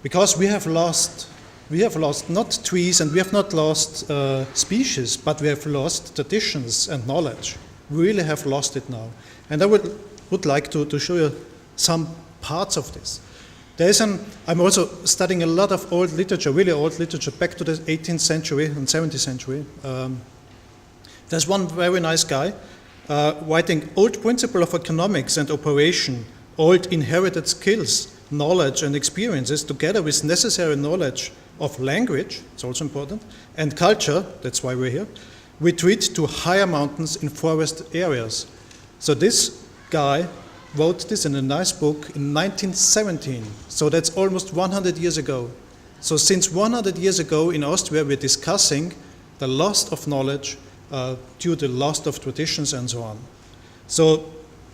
because we have lost not trees and we have not lost species, but we have lost traditions and knowledge. We really have lost it now. And I would like to show you some parts of this. I'm also studying a lot of old literature, really old literature, back to the 18th century and 17th century. There's one very nice guy writing Old Principle of Economics and Operation, Old Inherited Skills, Knowledge and Experiences, together with necessary knowledge of language, it's also important, and culture, that's why we're here, retreat to higher mountains in forest areas. So this guy wrote this in a nice book in 1917, so that's almost 100 years ago. So since 100 years ago in Austria, we're discussing the loss of knowledge due to the loss of traditions and so on. So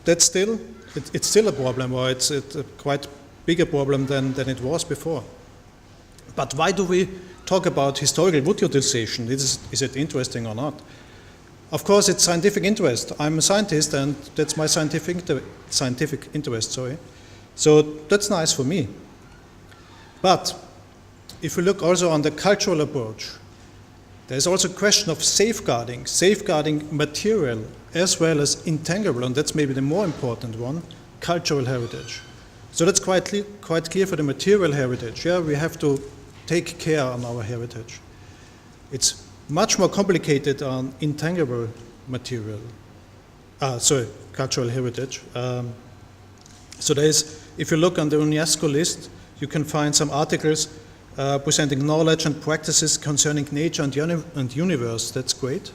that's it's still a problem, or it's a quite bigger problem than it was before. But why do we talk about historical wood utilization? Is it interesting or not? Of course, it's scientific interest. I'm a scientist, and that's my scientific interest. So that's nice for me. But if we look also on the cultural approach, there's also a question of safeguarding material as well as intangible, and that's maybe the more important one, cultural heritage. So that's quite clear for the material heritage. Yeah, we have to take care on our heritage. It's much more complicated on intangible material, cultural heritage. So if you look on the UNESCO list, you can find some articles presenting knowledge and practices concerning nature and universe. That's great.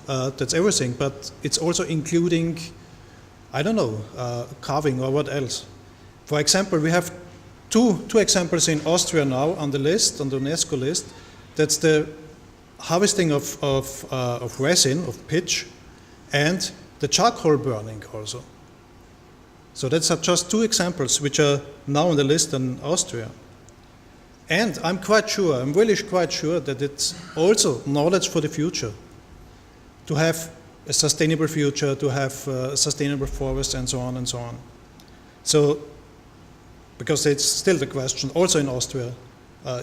That's everything, but it's also including, I don't know, carving or what else. For example, we have two examples in Austria now on the list, on the UNESCO list. That's the harvesting of resin, of pitch, and the charcoal burning also. So that's just two examples which are now on the list in Austria. And I'm really quite sure that it's also knowledge for the future, to have a sustainable future, to have sustainable forests and so on and so on. So, because it's still the question, also in Austria,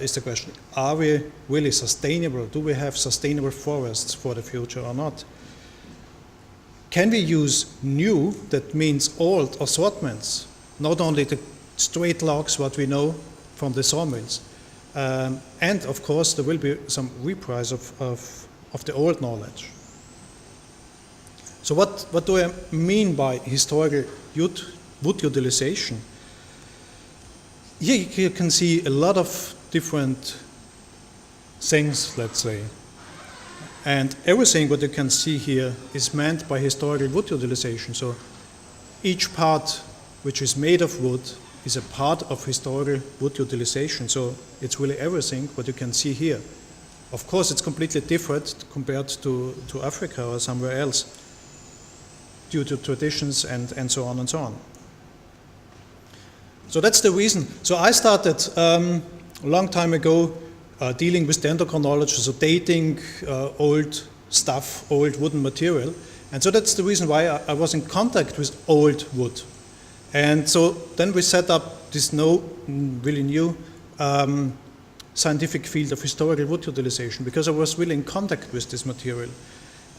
is the question, are we really sustainable? Do we have sustainable forests for the future or not? Can we use new, that means old assortments, not only the straight logs, what we know from the sawmills, and of course there will be some reprise of the old knowledge. So what do I mean by historical wood utilization? Here you can see a lot of different things, let's say. And everything what you can see here is meant by historical wood utilization. So each part which is made of wood is a part of historical wood utilization. So it's really everything what you can see here. Of course, it's completely different compared to Africa or somewhere else due to traditions and so on and so on. So that's the reason. So I started a long time ago dealing with dendrochronology, so dating old stuff, old wooden material. And so that's the reason why I was in contact with old wood. And so then we set up this really new scientific field of historical wood utilization, because I was really in contact with this material.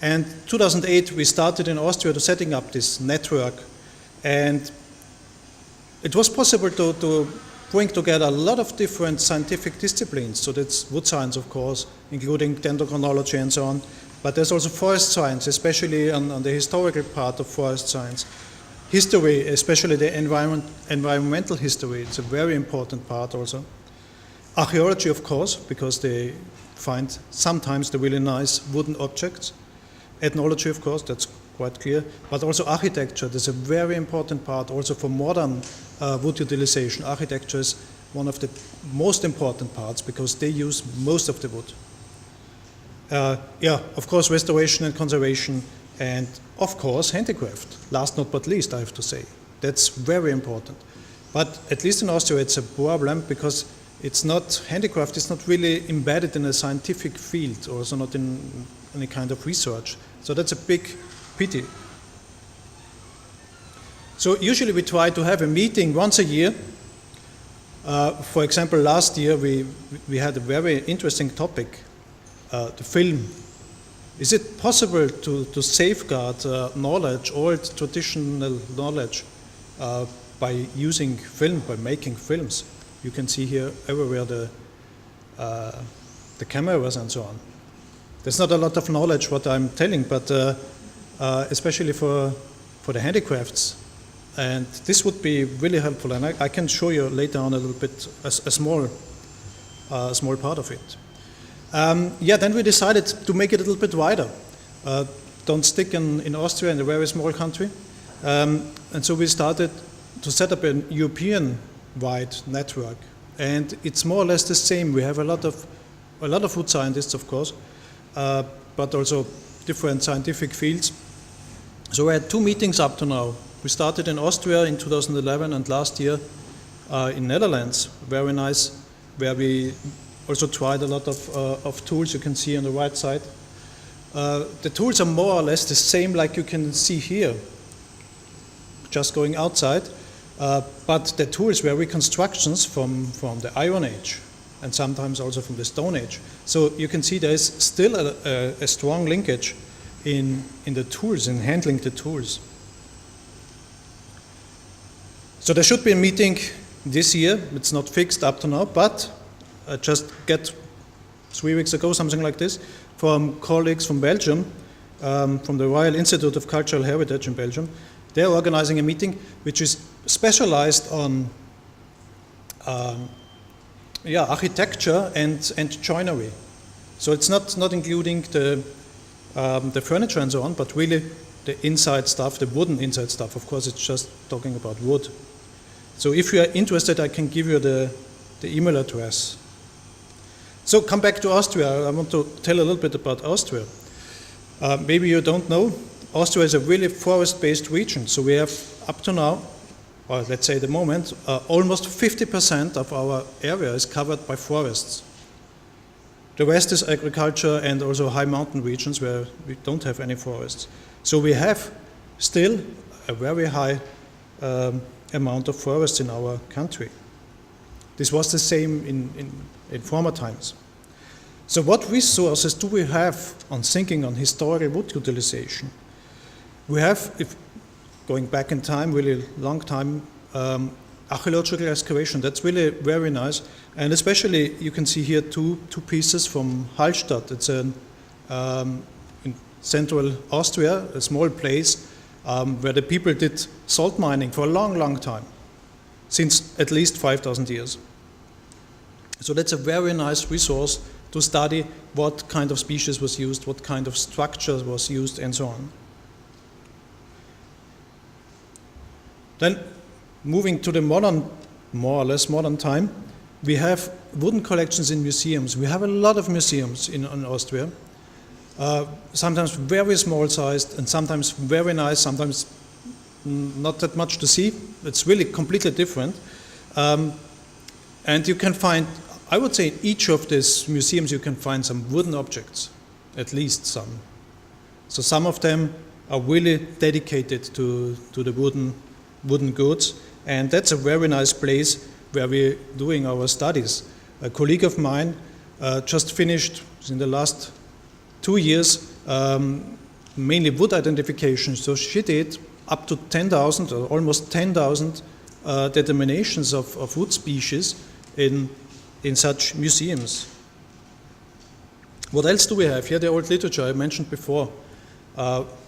And 2008 we started in Austria to setting up this network, and it was possible to bring together a lot of different scientific disciplines. So that's wood science, of course, including dendrochronology and so on. But there's also forest science, especially on the historical part of forest science. History, especially the environmental history, it's a very important part also. Archaeology, of course, because they find sometimes the really nice wooden objects. Ethnology, of course, that's quite clear. But also architecture, there's a very important part also for modern wood utilization. Architecture is one of the most important parts because they use most of the wood. Of course, restoration and conservation, and of course, handicraft. Last not but least, I have to say. That's very important. But at least in Austria, it's a problem because handicraft is not really embedded in a scientific field, or also not in any kind of research. So that's a big pity. So usually we try to have a meeting once a year For example, last year we had a very interesting topic, the film. Is it possible to safeguard knowledge, old traditional knowledge, by using film, by making films? You can see here everywhere the cameras and so on. There's not a lot of knowledge what I'm telling, but especially for the handicrafts. And this would be really helpful, and I can show you later on a little bit, a small part of it. Then we decided to make it a little bit wider. Don't stick in Austria, in a very small country. And so we started to set up a European-wide network. And it's more or less the same. We have a lot of wood scientists, of course, but also different scientific fields. So we had 2 meetings up to now. We started in Austria in 2011, and last year in Netherlands, very nice, where we also tried a lot of tools. You can see on the right side. The tools are more or less the same like you can see here, just going outside, but the tools were reconstructions from the Iron Age and sometimes also from the Stone Age. So you can see there is still a strong linkage in the tools, in handling the tools. So there should be a meeting this year. It's not fixed up to now, but I just get 3 weeks ago, something like this, from colleagues from Belgium, from the Royal Institute of Cultural Heritage in Belgium. They're organizing a meeting which is specialized on architecture and joinery. So it's not including the furniture and so on, but really the inside stuff, the wooden inside stuff. Of course, it's just talking about wood. So if you are interested, I can give you the email address. So come back to Austria. I want to tell a little bit about Austria. Maybe you don't know, Austria is a really forest-based region. So we have up to now, or let's say at the moment, almost 50% of our area is covered by forests. The rest is agriculture and also high mountain regions where we don't have any forests. So we have still a very high amount of forests in our country. This was the same in former times. So what resources do we have on thinking on historical wood utilization? We have, if going back in time, really long time, archaeological excavation. That's really very nice. And especially you can see here two pieces from Hallstatt. It's in central Austria, a small place where the people did salt mining for a long, long time, since at least 5,000 years. So that's a very nice resource to study what kind of species was used, what kind of structure was used, and so on. Then, moving to the modern, more or less modern time, we have wooden collections in museums. We have a lot of museums in Austria, sometimes very small sized and sometimes very nice, sometimes not that much to see. It's really completely different. And you can find, I would say in each of these museums you can find some wooden objects, at least some. So some of them are really dedicated to the wooden goods, and that's a very nice place where we're doing our studies. A colleague of mine just finished in the last 2 years mainly wood identification. So she did up to 10,000 or almost 10,000 determinations of wood species in such museums. What else do we have? Here the old literature I mentioned before.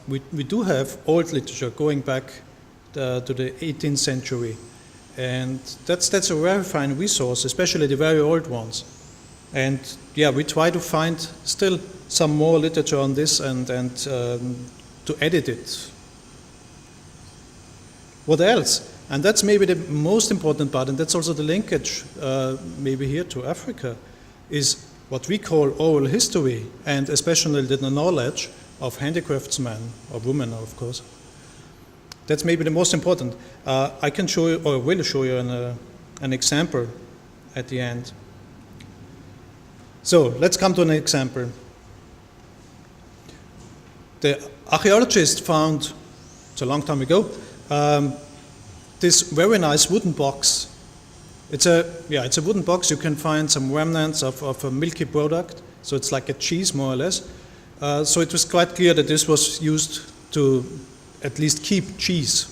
We do have old literature going back to the 18th century. And that's a very fine resource, especially the very old ones. And yeah, we try to find still some more literature on this and to edit it. What else? And that's maybe the most important part, and that's also the linkage maybe here to Africa, is what we call oral history, and especially the knowledge of handicraftsmen, or women, of course. That's maybe the most important. I can show you, or will show you an example at the end. So let's come to an example. The archaeologist found, it's a long time ago, this very nice wooden box It's a wooden box. You can find some remnants of a milky product, so it's like a cheese more or less. So it was quite clear that this was used to at least keep cheese.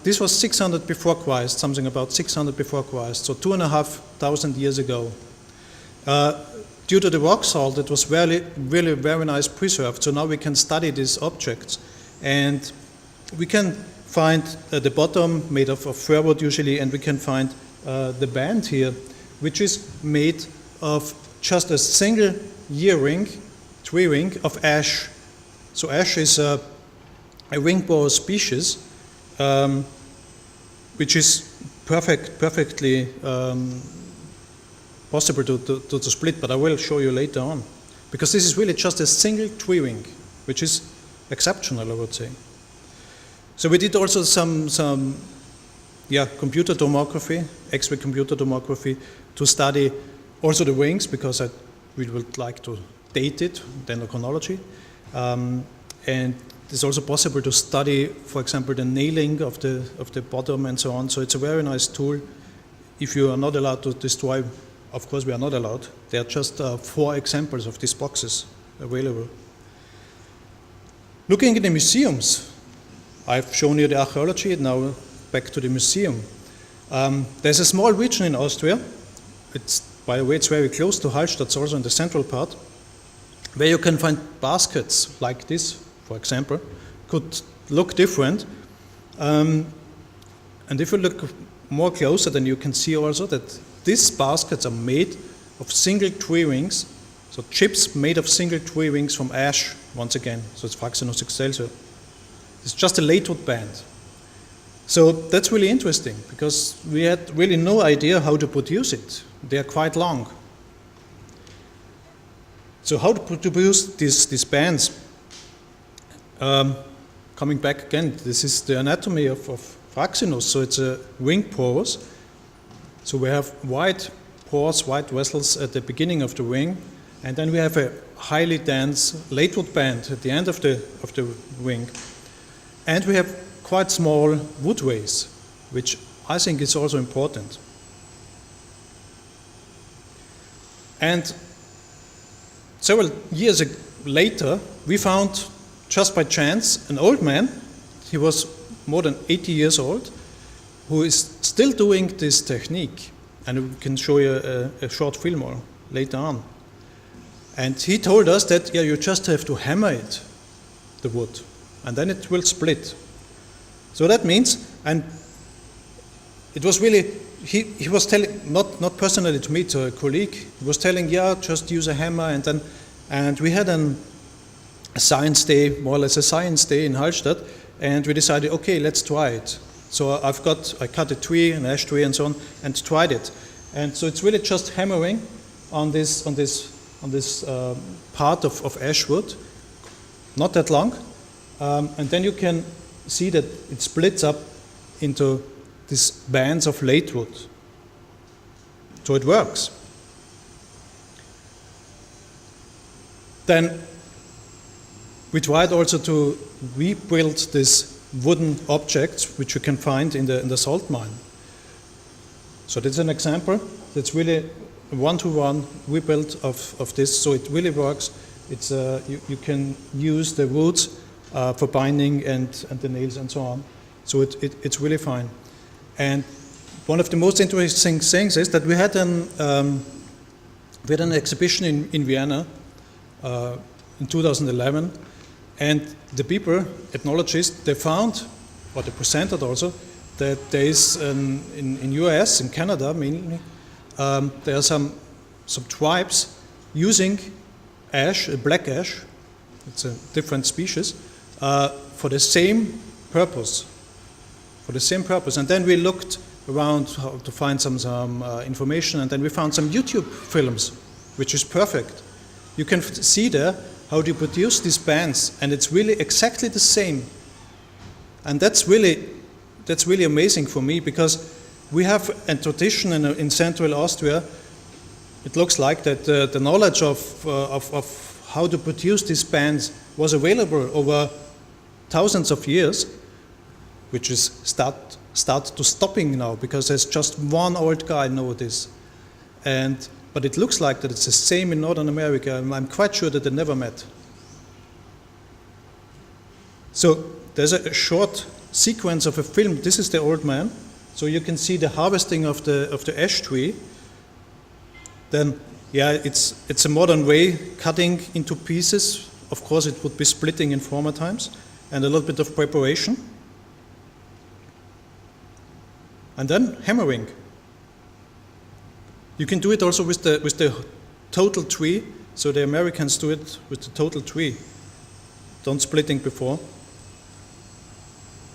This was 600 before Christ, something about 600 before Christ, so 2,500 years ago. Due to the rock salt, it was really very nice preserved. So now we can study these objects, and we can find the bottom made of firewood usually, and we can find the band here, which is made of just a single tree ring of ash. So ash is a ring-borer species, which is perfectly possible to split, but I will show you later on. Because this is really just a single tree ring, which is exceptional, I would say. So we did also some computer tomography, X-ray computer tomography, to study also the rings, because we would like to date it, dendrochronology. And it's also possible to study, for example, the nailing of the bottom and so on. So it's a very nice tool. If you are not allowed to destroy, of course we are not allowed. There are just 4 examples of these boxes available. Looking at the museums, I've shown you the archaeology, now back to the museum. There's a small region in Austria, by the way, it's very close to Hallstatt, it's also in the central part, where you can find baskets like this, for example, could look different. And if you look more closer, then you can see also that these baskets are made of single tree rings, so chips made of single tree rings from ash, once again, so it's Fraxinus excelsior. It's just a latewood band. So that's really interesting, because we had really no idea how to produce it. They are quite long. So how to produce these bands? Coming back again, this is the anatomy of Fraxinus, so it's a ring pores. So we have wide pores, wide vessels at the beginning of the ring, and then we have a highly dense latewood band at the end of the ring. And we have quite small woodways, which I think is also important. And several years later, we found, just by chance, an old man. He was more than 80 years old, who is still doing this technique. And we can show you a short film later on. And he told us that, you just have to hammer it, the wood, and then it will split. So that means, and it was really, he was telling, not personally to me, to a colleague, he was telling, just use a hammer, and we had a science day, more or less a science day in Hallstatt, and we decided, okay, let's try it. So I cut a tree, an ash tree and so on, and tried it. And so it's really just hammering on this part of ash wood, not that long, and then you can see that it splits up into these bands of latewood. So it works. Then we tried also to rebuild these wooden objects which you can find in the salt mine. So that's an example. That's really a one-to-one rebuild of this. So it really works. It's you can use the woods for binding and the nails and so on. So it's really fine. And one of the most interesting things is that we had an exhibition in Vienna in 2011, and the people, ethnologists, they found, or they presented also, that there is in US, in Canada mainly, there are some tribes using ash, black ash, it's a different species, for the same purpose. And then we looked around to find some information, and then we found some YouTube films, which is perfect. You can see there how they produce these bands, and it's really exactly the same. And that's really amazing for me, because we have a tradition in central Austria. It looks like that the knowledge of how to produce these bands was available over thousands of years, which is start to stopping now because there's just one old guy know this. But it looks like that it's the same in Northern America, and I'm quite sure that they never met. So there's a short sequence of a film. This is the old man. So you can see the harvesting of the ash tree. Then, yeah, it's a modern way, cutting into pieces. Of course, it would be splitting in former times, and a little bit of preparation. And then hammering. You can do it also with the total tree. So the Americans do it with the total tree. Don't splitting before.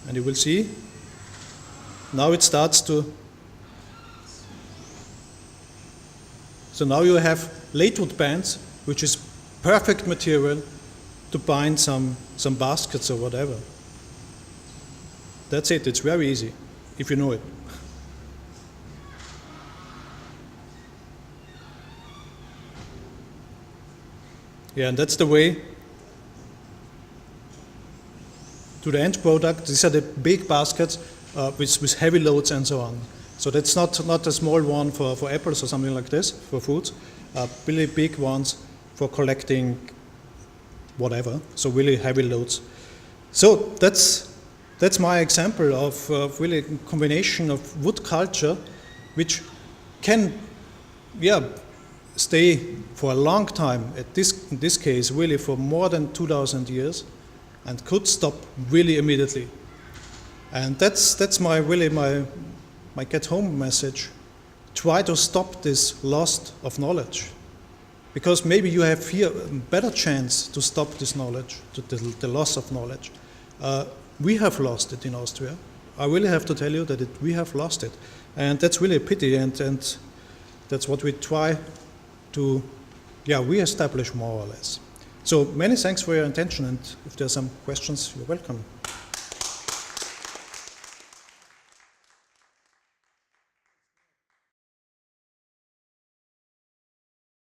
And you will see, now it starts to. So now you have latewood bands, which is perfect material to bind some baskets or whatever. That's it, it's very easy, if you know it. Yeah, and that's the way to the end product. These are the big baskets with heavy loads and so on. So that's not a small one for apples or something like this, for fruits. Really big ones for collecting whatever, so really heavy loads. So that's my example of really a combination of wood culture, which can, stay for a long time, in this case, really for more than 2,000 years, and could stop really immediately. And that's my get-home message. Try to stop this loss of knowledge, because maybe you have here a better chance to stop this knowledge, the loss of knowledge. We have lost it in Austria. I really have to tell you that we have lost it, and that's really a pity. And that's what we try to, re-establish more or less. So many thanks for your attention, and if there are some questions, you're welcome.